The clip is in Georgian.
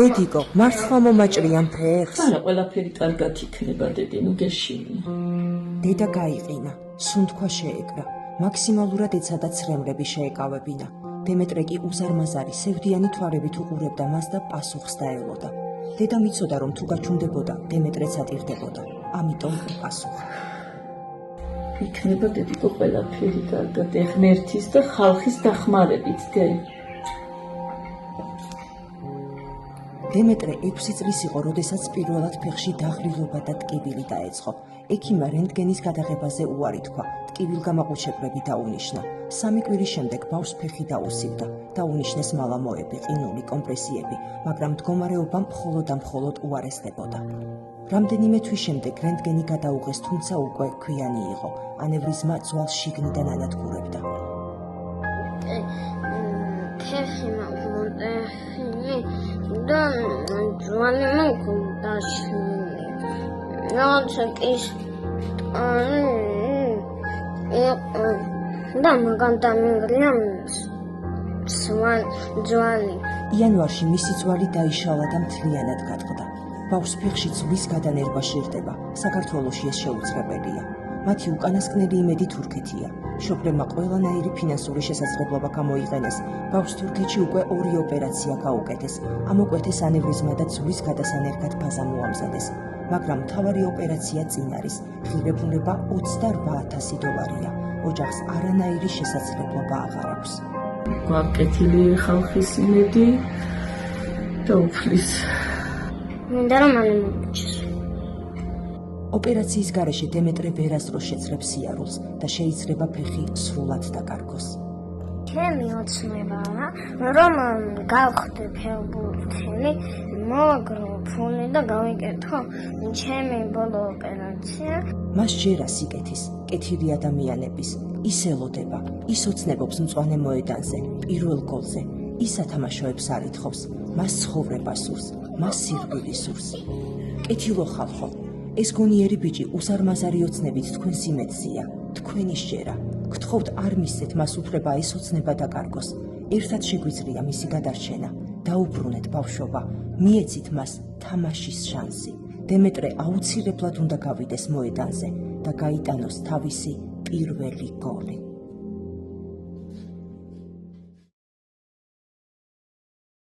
ედიკო, მარცხლა მომაჭრიან ფეხს. არა, ყველაფერი კარგად იქნება, დედი, ნუ გეშინი. დედა გაიყინა, სუნთქვა შეეკრა, მაქსიმალურად ეცადა ცრემლები შეეკავებინა. დემეტრე კი უზარმაზარი, სევდიანი თვალებით უყურებდა მას და პასუხს დაელოდა. დედა მიცოდა, რომ თუ გაჩუნდებოდა, დემეტრეც ატირდებოდა. ამიტომ უპასუხა. იქნება, დედიკო, ყველაფერი კარგად, ღმერთის და ხალხის დახმარებით, დი. დემეტრე 6 წლის იყო, როდესაც პირველად ფეხში დაღლილობა და ტკივილი დაეწყო. ექიმმა რენტგენის გადაღებაზე უარი თქვა, ტკივილგამაყუჩებლები დაუნიშნა. 3 კვირის შემდეგ ბავშვს ფეხი დაუსივდა, დაუნიშნეს მალამოები, ყინული, კომპრესიები, მაგრამ მდგომარეობა მხოლოდ და მხოლოდ უარესდებოდა. რამდენიმე თვის შემდეგ რენტგენი გადაუღეს, თუმცა უკვე ქვიანი იყო. ანევრიზმა ძვალს შიგნიდან ანადგურებდა. ფეხი მომტეხილი და ძვალი მოკუდა შვილი. რაღაცა ის და მაგან დამიგრია ძვალი. იანვარში მისი ძვალი დაიშალა და მთლიანად გატყდა. ბავშვს ფეხში ძვლის გადანერგვა სჭირდება, საქართველოში ეს შეუძლებელია. მათი უკანასკნელი იმედი თურქეთია. შობლებმა ყველანაირი ფინანსური შესაძლებლობა გამოიყენეს. ბავშვს თურქეთში უკვე 2 ოპერაცია გაუკეთეს. ამოკვეთეს ანევრიზმა და ძვლის გადასანერგად ფაზა მოამზადეს. მაგრამ მთავარი ოპერაცია წინ არის. ღირებულება $28,000-ია. ოჯახს არანაირი შესაძლებლობა აღარ აქვს. გვაკეთილი ხალხის იმედი და უფლის. მინდა რომ მალე მომჩეს. ოპერაციის გარეშე დემეტრე ვერასდროს შეძლებს სიარულს და შეიძლება ფეხი სრულად დაკარგოს. ჩემი ოცნებაა, რომ გავხდე ფეხბურთელი, მოვაგრო ფონი და გავიკეთო ჩემი ბოლო ოპერაცია. მას ჯერა სიკეთის, კეთილი ადამიანების, ის ელოდება, ის ოცნებობს მწვანე მოედანზე, პირველ გოლზე, ის ათამაშოებს არ ითხოვს, მას ცხოვრება სურს, მას სირბილი სურს. კეთილო ხალხო, ეს გონიერი ბიჭი უზარმაზარი ოცნებით თქვენს იმედზია, თქვენი სჯერა. გთხოვთ არ მისცეთ მას უფლება ეს ოცნება დაკარგოს. ერთად შეგვიძლია მისი გადარჩენა. დაუბრუნეთ ბავშვობა, მიეცით მას თამაშის შანსი. დემეტრე აუცილებლად უნდა გავიდეს მოედანზე და გაიტანოს თავისი პირველი გოლი.